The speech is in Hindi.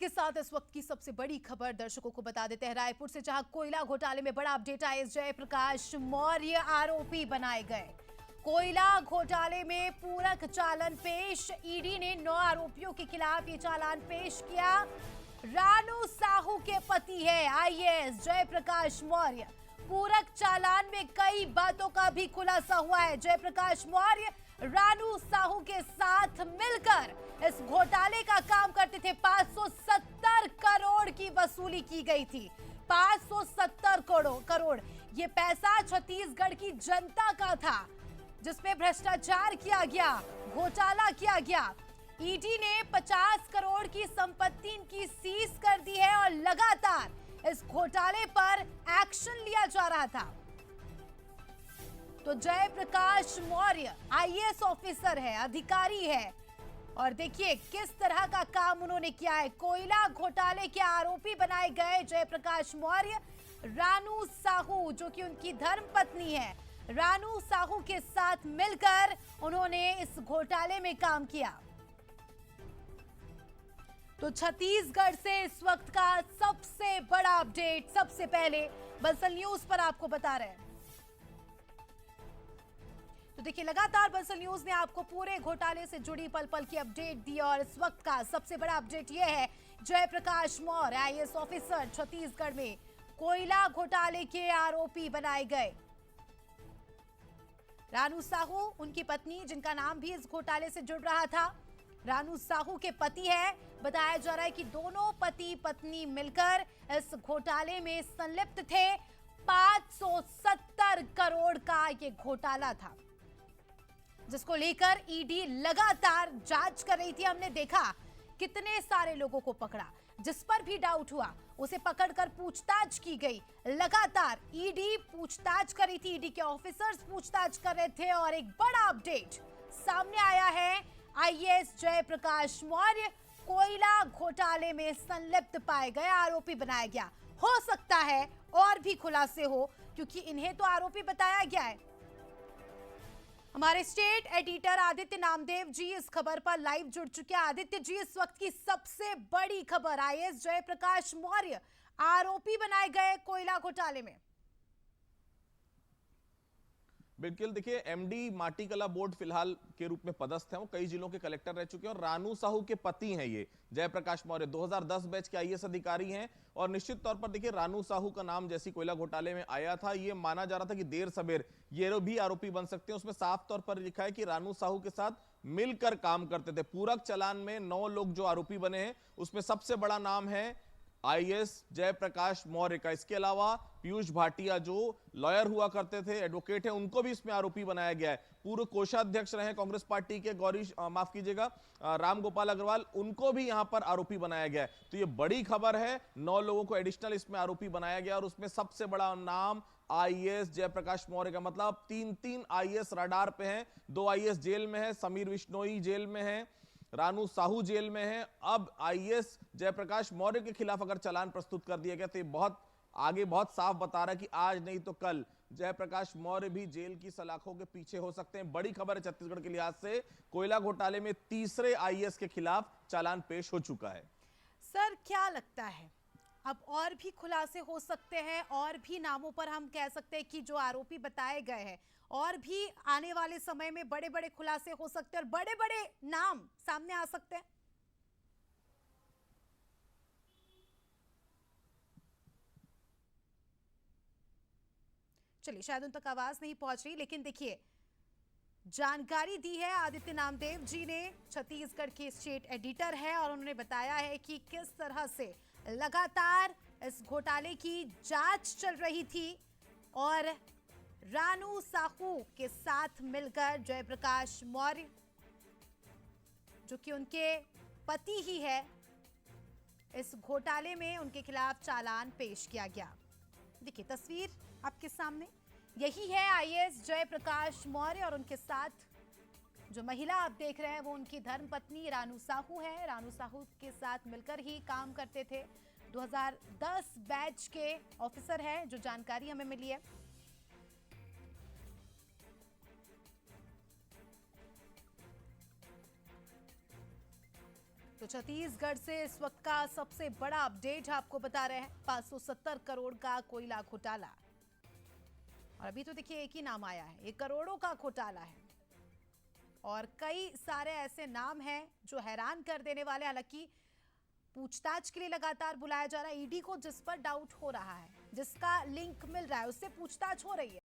के साथ इस वक्त की सबसे बड़ी खबर दर्शकों को बता देते हैं रायपुर से, जहां कोयला घोटाले में बड़ा अपडेट आया। जयप्रकाश मौर्य आरोपी बनाए गए। कोयला घोटाले में पूरक चालान पेश। ईडी ने 9 आरोपियों के खिलाफ ये चालान पेश किया। रानू साहू के पति है आईएएस जयप्रकाश मौर्य। पूरक चालान में कई बातों का भी खुलासा हुआ है। जयप्रकाश मौर्य रानू साहू के साथ मिलकर इस घोटाले का काम करते थे। 570 करोड़ की वसूली की गई थी। 570 करोड़ ये पैसा छत्तीसगढ़ की जनता का था, जिसमें भ्रष्टाचार किया गया, घोटाला किया गया। ईडी ने 50 करोड़ की संपत्ति इनकी सीज कर दी है और लगातार इस घोटाले पर एक्शन लिया जा रहा था। तो जयप्रकाश मौर्य आईएएस ऑफिसर है, अधिकारी है, और देखिए किस तरह का काम उन्होंने किया है। कोयला घोटाले के आरोपी बनाए गए जयप्रकाश मौर्य। रानू साहू जो कि उनकी धर्मपत्नी है, रानू साहू के साथ मिलकर उन्होंने इस घोटाले में काम किया। तो छत्तीसगढ़ से इस वक्त का सबसे बड़ा अपडेट सबसे पहले बंसल न्यूज पर आपको बता रहे हैं। तो देखिए लगातार बंसल न्यूज ने आपको पूरे घोटाले से जुड़ी पल पल की अपडेट दी और इस वक्त का सबसे बड़ा अपडेट यह है, जयप्रकाश मौर्य आईएएस ऑफिसर छत्तीसगढ़ में कोयला घोटाले के आरोपी बनाए गए। रानू साहू उनकी पत्नी, जिनका नाम भी इस घोटाले से जुड़ रहा था। रानू साहू के पति है। बताया जा रहा है कि दोनों पति पत्नी मिलकर इस घोटाले में संलिप्त थे। 570 करोड़ का ये घोटाला था, जिसको लेकर ईडी लगातार जांच कर रही थी। हमने देखा कितने सारे लोगों को पकड़ा, जिस पर भी डाउट हुआ उसे पकड़कर पूछताछ की गई। लगातार ईडी पूछताछ कर रही थी, ईडी के ऑफिसर्स पूछताछ कर रहे थे और एक बड़ा अपडेट सामने आया है। आईएएस जयप्रकाश मौर्य कोयला घोटाले में संलिप्त पाए गए, आरोपी बनाया गया। हो सकता है और भी खुलासे हो, क्योंकि इन्हें तो आरोपी बताया गया है। हमारे स्टेट एडिटर आदित्य नामदेव जी इस खबर पर लाइव जुड़ चुके हैं। आदित्य जी, इस वक्त की सबसे बड़ी खबर, आईएएस जयप्रकाश मौर्य आरोपी बनाए गए कोयला घोटाले में। बिल्कुल, देखिए एमडी माटी कला बोर्ड फिलहाल के रूप में पदस्थ हैं। वो कई जिलों के कलेक्टर रह चुके हैं और रानू साहू के पति हैं ये जयप्रकाश मौर्य। 2010 बैच के आईएएस अधिकारी हैं और निश्चित तौर पर देखिए रानू साहू का नाम जैसी कोयला घोटाले में आया था, ये माना जा रहा था कि देर सवेर ये भी आरोपी बन सकते हैं। उसमें साफ तौर पर लिखा है कि रानू साहू के साथ मिलकर काम करते थे। पूरक चालान में 9 लोग जो आरोपी बने हैं, उसमें सबसे बड़ा नाम है आईएएस जयप्रकाश मौर्य का। इसके अलावा पीयूष भाटिया जो लॉयर हुआ करते थे, एडवोकेट हैं, उनको भी इसमें आरोपी बनाया गया है। पूर्व कोषाध्यक्ष रहे कांग्रेस पार्टी के माफ कीजिएगा राम गोपाल अग्रवाल, उनको भी यहां पर आरोपी बनाया गया है। तो ये बड़ी खबर है, 9 लोगों को एडिशनल इसमें आरोपी बनाया गया और उसमें सबसे बड़ा नाम आईएएस जयप्रकाश मौर्य का। मतलब 3 आईएएस रडार पे हैं। 2 आईएएस जेल में है, समीर विश्नोई जेल में है, रानू साहू जेल में है। अब आईएएस जयप्रकाश मौर्य के खिलाफ अगर चालान प्रस्तुत कर दिया गया तो ये बहुत आगे बहुत साफ बता रहा है कि आज नहीं तो कल जयप्रकाश मौर्य भी जेल की सलाखों के पीछे हो सकते हैं। बड़ी खबर है छत्तीसगढ़ के लिहाज से, कोयला घोटाले में तीसरे आईएएस के खिलाफ चालान पेश हो चुका है। सर क्या लगता है अब और भी खुलासे हो सकते हैं, और भी नामों पर हम कह सकते हैं कि जो आरोपी बताए गए हैं, और भी आने वाले समय में बड़े बड़े खुलासे हो सकते हैं और बड़े बड़े नाम सामने आ सकते हैं? चलिए, शायद उन तक आवाज नहीं पहुंच रही, लेकिन देखिए जानकारी दी है आदित्य नामदेव जी ने, छत्तीसगढ़ के स्टेट एडिटर है, और उन्होंने बताया है कि किस तरह से लगातार इस घोटाले की जांच चल रही थी और रानू साहू के साथ मिलकर जयप्रकाश मौर्य, जो कि उनके पति ही है, इस घोटाले में उनके खिलाफ चालान पेश किया गया। देखिए तस्वीर आपके सामने, यही है आईएएस जयप्रकाश मौर्य और उनके साथ जो महिला आप देख रहे हैं वो उनकी धर्मपत्नी रानू साहू है। रानू साहू के साथ मिलकर ही काम करते थे। 2010 बैच के ऑफिसर हैं, जो जानकारी हमें मिली है। तो छत्तीसगढ़ से इस वक्त का सबसे बड़ा अपडेट आपको बता रहे हैं, 570 करोड़ का कोयला घोटाला। और अभी तो देखिए एक ही नाम आया है, ये करोड़ों का घोटाला है और कई सारे ऐसे नाम हैं जो हैरान कर देने वाले। हालांकि पूछताछ के लिए लगातार बुलाया जा रहा है ईडी को, जिस पर डाउट हो रहा है, जिसका लिंक मिल रहा है, उससे पूछताछ हो रही है।